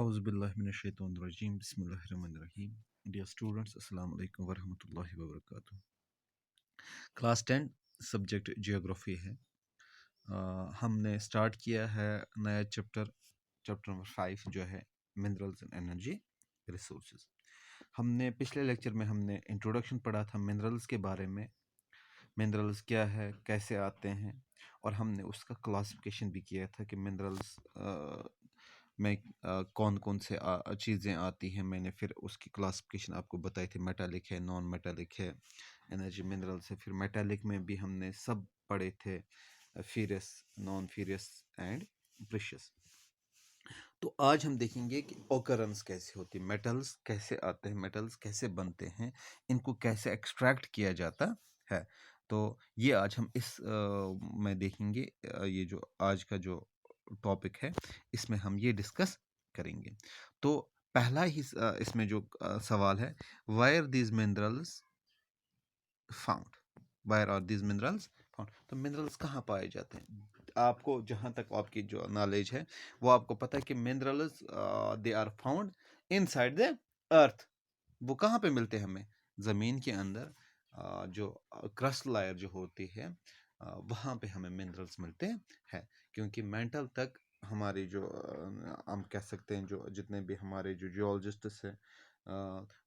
Auzubillahiminash-shaytanir-rajim. Bismillahir-rahmanir-rahim. Dear students, Assalamu alaikum wa rahmatullahi wa barakatuh. Class 10 subject geography है। हमने start किया है नया चैप्टर नंबर 5 जो है मिनरल्स एंड एनर्जी रिसोर्सेज। हमने पिछले लेक्चर में हमने इंट्रोडक्शन पढ़ा था मिनरल्स के बारे में। मिनरल्स क्या है, कैसे आते हैं, और हमने उसका क्लासिफिकेशन भी किया था कि मिनरल्स में कौन कौन से चीज़ें आती हैं। मैंने फिर उसकी क्लासिफिकेशन आपको बताई थी, मेटालिक है, नॉन मेटालिक है, एनर्जी मिनरल्स है। फिर मेटालिक में भी हमने सब पढ़े थे, ferrous, non ferrous and precious. तो आज हम देखेंगे कि ओकरेंस कैसे होती है, मेटल्स कैसे आते हैं, मेटल्स कैसे बनते हैं, इनको कैसे एक्सट्रैक्ट किया जाता है। तो ये आज हम इस में देखेंगे। ये जो आज का जो टॉपिक है इसमें हम ये डिस्कस करेंगे। तो पहला ही इसमें जो सवाल है, where these minerals found, where are these minerals found. तो मिनरल्स कहाँ पाए जाते हैं? आपको जहाँ तक आपकी जो नॉलेज है वो आपको पता है कि minerals they are found inside the earth. वो कहाँ पे मिलते हैं हमें? ज़मीन के अंदर जो क्रस्ट लायर जो होती है वहाँ पे हमें मिनरल्स मिलते हैं। क्योंकि मेंटल तक हमारे जो हम कह सकते हैं जो जितने भी हमारे जो जियोलॉजिस्ट्स हैं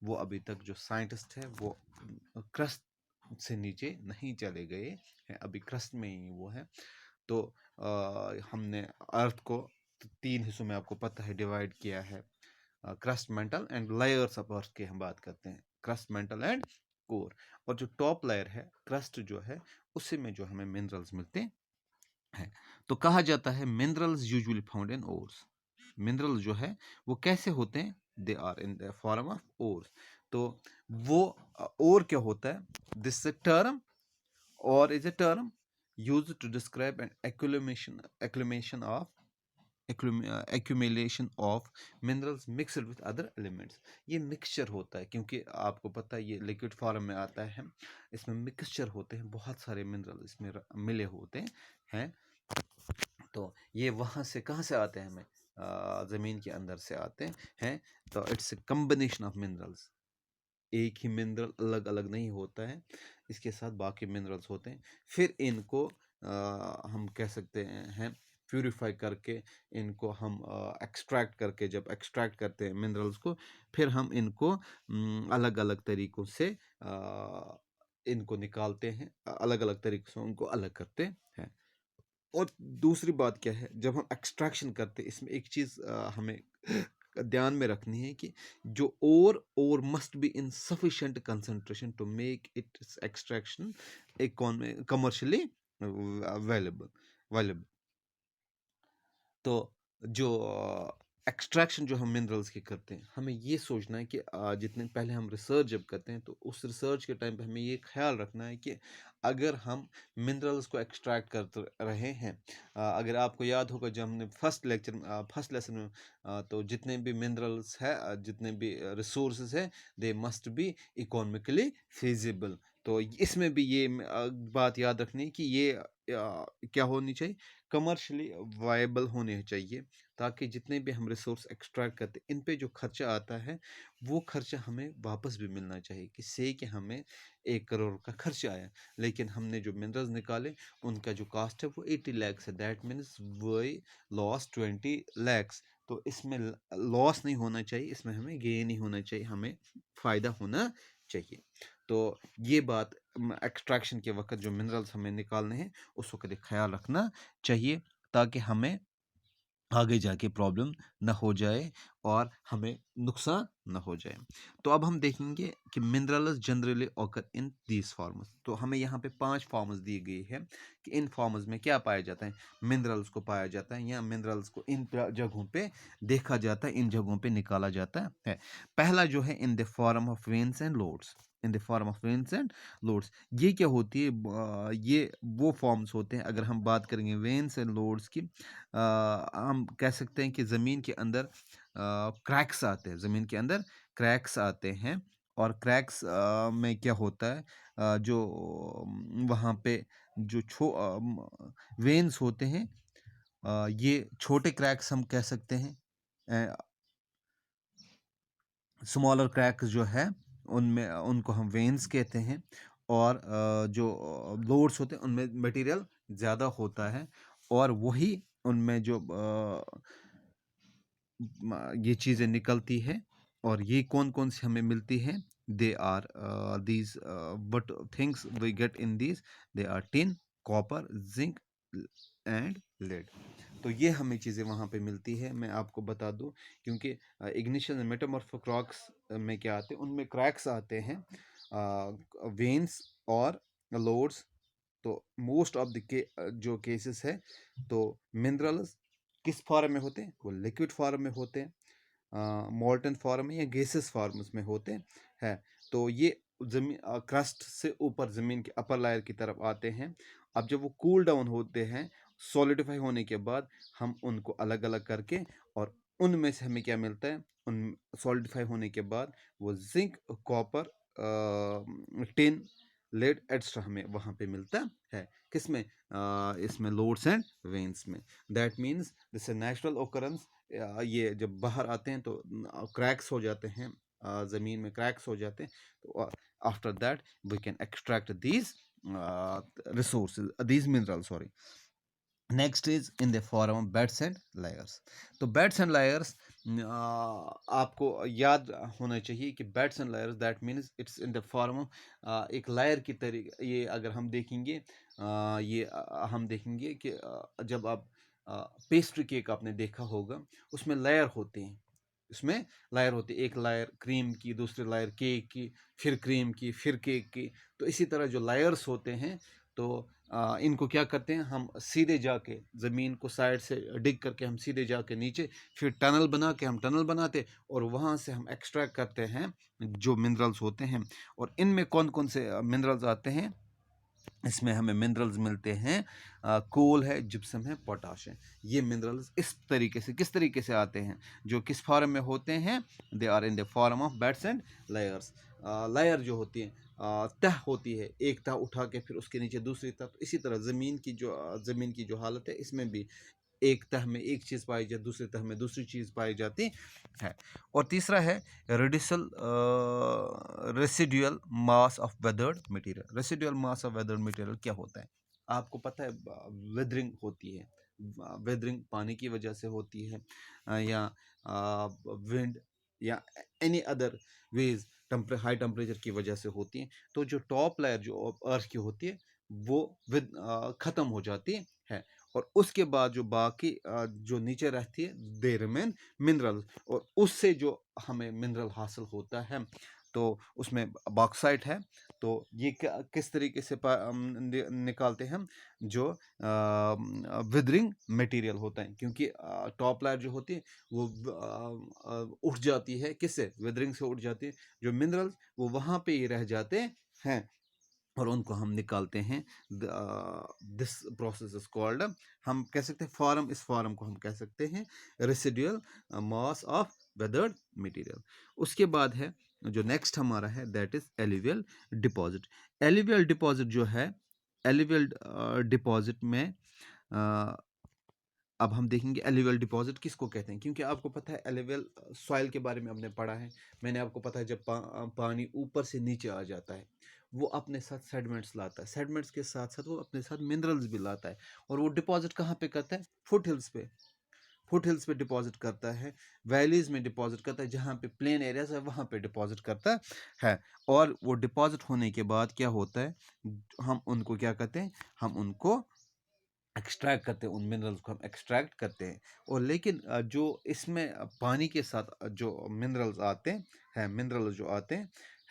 वो अभी तक जो साइंटिस्ट है वो क्रस्ट से नीचे नहीं चले गए हैं, अभी क्रस्ट में ही वो है। तो हमने अर्थ को 3 हिस्सों में आपको पता है डिवाइड किया है। Crust, mental and layers of earth की हम बात करते हैं, क्रस्ट, मेंटल एंड कोर। और जो टॉप लेयर है क्रस्ट जो है उसी में जो हमें मिनरल्स मिलते हैं। तो कहा जाता है minerals usually found in ores. Mineral जो है वो कैसे होते हैं? They are in the form of ores. तो वो और क्या होता है? This term ore is a term used to describe an accumulation of minerals mixed with other elements। ये मिक्सचर होता है क्योंकि आपको पता है ये लिक्विड फॉर्म में आता है, इसमें मिक्सचर होते हैं, बहुत सारे मिनरल इसमें मिले होते हैं। तो ये वहाँ से कहाँ से आते हैं? हमें ज़मीन के अंदर से आते हैं। तो it's a combination of minerals. एक ही मिनरल अलग अलग नहीं होता है, इसके साथ बाकी मिनरल्स होते हैं। फिर इनको हम कह सकते हैं प्यूरिफाई करके, इनको हम एक्सट्रैक्ट करके, जब एक्सट्रैक्ट करते हैं मिनरल्स को, फिर हम इनको अलग अलग तरीक़ों से इनको निकालते हैं, अलग अलग तरीक़ों से उनको अलग करते हैं। और दूसरी बात क्या है, जब हम एक्सट्रैक्शन करते हैं इसमें एक चीज़ हमें ध्यान में रखनी है कि जो ore must be in sufficient concentration to make its extraction commercially available. तो जो एक्सट्रैक्शन जो हम मिनरल्स की करते हैं, हमें ये सोचना है कि जितने पहले हम रिसर्च जब करते हैं तो उस रिसर्च के टाइम पे हमें ये ख्याल रखना है कि अगर हम मिनरल्स को एक्सट्रैक्ट कर रहे हैं, अगर आपको याद होगा जब हमने फर्स्ट लेसन में तो जितने भी मिनरल्स है, जितने भी रिसोर्सेज है, they must be economically feasible. तो इसमें भी ये बात याद रखनी है कि ये क्या होनी चाहिए? कमर्शियली वायबल होने चाहिए, ताकि जितने भी हम रिसोर्स एक्सट्रैक्ट करते हैं इन पे जो खर्चा आता है वो खर्चा हमें वापस भी मिलना चाहिए। कि से कि हमें 1 करोड़ का खर्चा आया, लेकिन हमने जो मिनरल्स निकाले उनका जो कास्ट है वो 80 लाख है, that means we loss 20 lakh. तो इसमें लॉस नहीं होना चाहिए, इसमें हमें गेन ही होना चाहिए, हमें फ़ायदा होना चाहिए। तो ये बात एक्सट्रैक्शन के वक्त जो मिनरल्स हमें निकालने हैं उस वक्त ख्याल रखना चाहिए, ताकि हमें आगे जाके प्रॉब्लम ना हो जाए और हमें नुकसान ना हो जाए। तो अब हम देखेंगे कि minerals generally occur in these forms. तो हमें यहाँ पे 5 फॉर्म्स दी गई है कि इन फॉर्म्स में क्या पाया जाता है, मिनरल्स को पाया जाता है या मिनरल्स को इन जगहों पे देखा जाता है, इन जगहों पे निकाला जाता है। पहला जो है इन the form of veins and loads. In the form of veins and loads, ये क्या होती है? ये वो फॉर्म्स होते हैं, अगर हम बात करेंगे वेन्स एंड लोड्स की, हम कह सकते हैं कि ज़मीन के अंदर क्रैक्स आते हैं, ज़मीन के अंदर क्रैक्स आते हैं। और क्रैक्स में क्या होता है, जो वहाँ पे जो वेन्स होते हैं, ये छोटे क्रैक्स हम कह सकते हैं। स्मॉलर क्रैक्स जो है उनमें उनको हम वेन्स कहते हैं, और जो लोड्स होते हैं उनमें मटेरियल ज़्यादा होता है, और वही उनमें जो ये चीज़ें निकलती है, और ये कौन कौन सी हमें मिलती हैं, they are these but things we get in these, they are tin, copper, zinc and lead. तो ये हमें चीज़ें वहाँ पे मिलती है। मैं आपको बता दूं, क्योंकि इग्निशन एंड मेटामॉर्फो क्रॉक्स में क्या आते हैं, उनमें क्रैक्स आते हैं, वेन्स और लोड्स। तो मोस्ट ऑफ द जो केसेस है, तो मिनरल्स किस फॉर्म में होते हैं, वो लिक्विड फॉर्म में होते हैं, मोल्टन फॉर्म में या गैसेस फॉर्म्स में होते हैं। तो ये जमीन क्रस्ट से ऊपर ज़मीन के अपर लायर की तरफ आते हैं। अब जब वो कूल डाउन होते हैं, सॉलिडिफाई होने के बाद, हम उनको अलग अलग करके, और उनमें से हमें क्या मिलता है, उन सॉलिडिफाई होने के बाद वो zinc, copper, tin, lead extra हमें वहाँ पे मिलता है। किसमें? इसमें लोड्स एंड वेन्स में। That means this a natural occurrence. ये जब बाहर आते हैं तो क्रैक्स हो जाते हैं, ज़मीन में क्रैक्स हो जाते हैं, तो after that we can extract these resources, these mineral, sorry. Next is in the form of beds and layers. तो बेड्स एंड लेयर्स आपको याद होना चाहिए कि beds and layers that means it's in the form of एक layer की तरीके। ये अगर हम देखेंगे, ये हम देखेंगे कि जब आप पेस्ट्री केक आपने देखा होगा, उसमें लेयर होते हैं, उसमें लायर होती है, एक लायर क्रीम की, दूसरी लायर केक की, फिर क्रीम की, फिर केक की। तो इसी तरह जो लायर्स होते हैं, तो इनको क्या करते हैं, हम सीधे जाके ज़मीन को साइड से डिग करके हम सीधे जाके नीचे, फिर टनल बना के हम टनल बनाते, और वहाँ से हम एक्सट्रैक्ट करते हैं जो मिनरल्स होते हैं। और इनमें कौन कौन से मिनरल्स आते हैं, इसमें हमें मिनरल्स मिलते हैं, कोल है, जिप्सम है, पोटाश है। ये मिनरल्स इस तरीके से, किस तरीके से आते हैं, जो किस फॉर्म में होते हैं, they are in the form of beds and layers. Layer जो होती है, तह होती है, एक तह उठा के फिर उसके नीचे दूसरी तह। तो इसी तरह ज़मीन की जो हालत है, इसमें भी एक तह में एक चीज़ पाई जाती, दूसरी तह में दूसरी चीज़ पाई जाती है। और तीसरा है residual residual mass of weathered material. Residual mass of weathered material क्या होता है? आपको पता है, वेदरिंग होती है, वेदरिंग पानी की वजह से होती है, या विंड, या any other ways, high temperature की वजह से होती है। तो जो टॉप लेयर जो अर्थ की होती है, वो ख़त्म हो जाती है, और उसके बाद जो बाकी जो नीचे रहती है, दे रिमेन मिनरल। और उससे जो हमें मिनरल हासिल होता है, तो उसमें बॉक्साइट है। तो ये किस तरीके से निकालते हैं हम, जो विदरिंग मटेरियल होता है, क्योंकि टॉप लेयर जो होती है वो उठ जाती है, किससे? विदरिंग से उठ जाती है। जो मिनरल्स वो वहाँ पे ही रह जाते हैं, और उनको हम निकालते हैं। दिस प्रोसेस इज कॉल्ड, हम कह सकते हैं फॉर्म, इस फॉर्म को हम कह सकते हैं residual mass of weathered material. उसके बाद है जो नेक्स्ट हमारा है, that is alluvial deposit. Alluvial deposit जो है, एलुवियल डिपॉजिट में अब हम देखेंगे एलुवियल डिपॉजिट किसको कहते हैं, क्योंकि आपको पता है एलुवियल सॉइल के बारे में हमने पढ़ा है। मैंने आपको पता है, जब पानी ऊपर से नीचे आ जाता है, वो अपने साथ सेडमेंट्स लाता है, सेडमेंट्स के साथ साथ वो अपने साथ मिनरल्स भी लाता है, और वो डिपॉजिट कहाँ पे करता है? फुट हिल्स पे, फुट हिल्स पे डिपॉजिट करता है, वैलीज में डिपॉजिट करता है, जहाँ पे प्लेन एरियाज है वहाँ पे डिपॉजिट करता है। और वो डिपॉजिट होने के बाद क्या होता है, हम उनको क्या कहते हैं, हम उनको एक्सट्रैक्ट करते हैं, उन मिनरल्स को हम एक्सट्रैक्ट करते हैं। और लेकिन जो इसमें पानी के साथ जो मिनरल्स आते हैं, मिनरल्स जो आते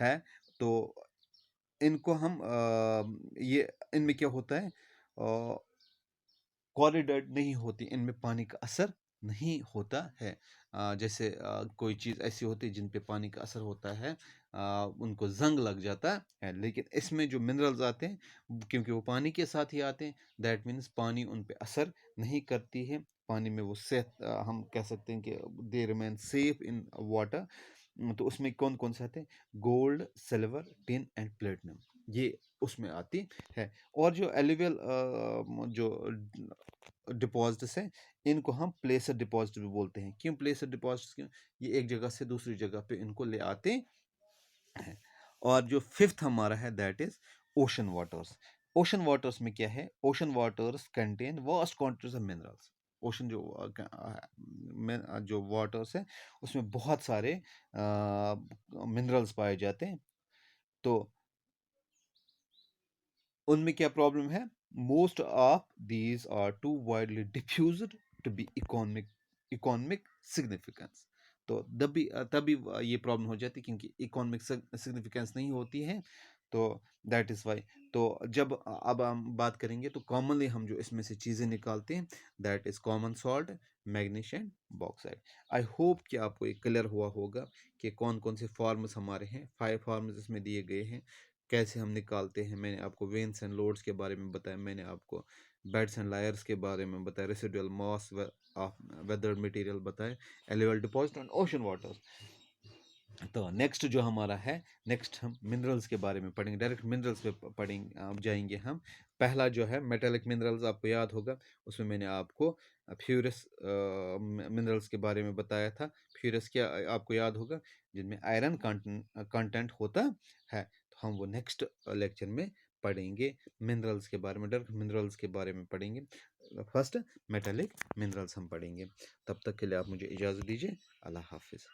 हैं, तो इनको हम ये इनमें क्या होता है, कोऑर्डिनेट नहीं होती, इनमें पानी का असर नहीं होता है। जैसे कोई चीज़ ऐसी होती है जिन पे पानी का असर होता है, उनको जंग लग जाता है, लेकिन इसमें जो मिनरल्स आते हैं, क्योंकि वो पानी के साथ ही आते हैं, दैट मीन्स पानी उन पे असर नहीं करती है। पानी में वो सेफ, हम कह सकते हैं कि they remain safe in water. तो उसमें कौन कौन से आते हैं? Gold, silver, tin and platinum, ये उसमें आती है। और जो एलुवियल जो डिपॉजिट्स हैं, इनको हम प्लेसर डिपॉजिट भी बोलते हैं। क्यों प्लेसर डिपॉजिट्स? क्यों? ये एक जगह से दूसरी जगह पे इनको ले आते हैं। और जो फिफ्थ हमारा है that is ocean waters. Ocean waters में क्या है? Ocean waters contain vast quantities of minerals. Ocean जो वाटर्स है उसमें बहुत सारे मिनरल्स पाए जाते हैं। तो उनमें क्या प्रॉब्लम है? Most of these are too widely diffused to be economic significance. तो तभी ये प्रॉब्लम हो जाती है, क्योंकि इकोनॉमिक सिग्निफिकेंस नहीं होती है। तो दैट इज़ वाई। तो जब अब हम बात करेंगे तो कॉमनली हम जो इसमें से चीज़ें निकालते हैं that is common salt, magnesium, bauxite. I hope कि आपको ये क्लियर हुआ होगा कि कौन कौन से फॉर्म्स हमारे हैं। 5 फॉर्म्स इसमें दिए गए हैं, कैसे हम निकालते हैं। मैंने आपको वेन्स एंड लोड्स के बारे में बताया, मैंने आपको बेड्स एंड लायर्स के बारे में बताया, residual mass of weather material बताया, alluvial deposit and ocean waters. तो नेक्स्ट जो हमारा है, नेक्स्ट हम मिनरल्स के बारे में पढ़ेंगे, डायरेक्ट मिनरल्स पे पढ़ेंगे, अब जाएंगे हम। पहला जो है मेटेलिक मिनरल्स, आपको याद होगा उसमें मैंने आपको फ्यूरस मिनरल्स के बारे में बताया था। फ्यूरस क्या आपको याद होगा? जिनमें आयरन कंटेंट होता है। तो हम वो नेक्स्ट लेक्चर में पढ़ेंगे मिनरल्स के बारे में, डायरेक्ट मिनरल्स के बारे में पढ़ेंगे। फर्स्ट मेटेलिक मिनरल्स हम पढ़ेंगे। तब तक के लिए आप मुझे इजाज़त दीजिए। अल्लाह हाफिज़।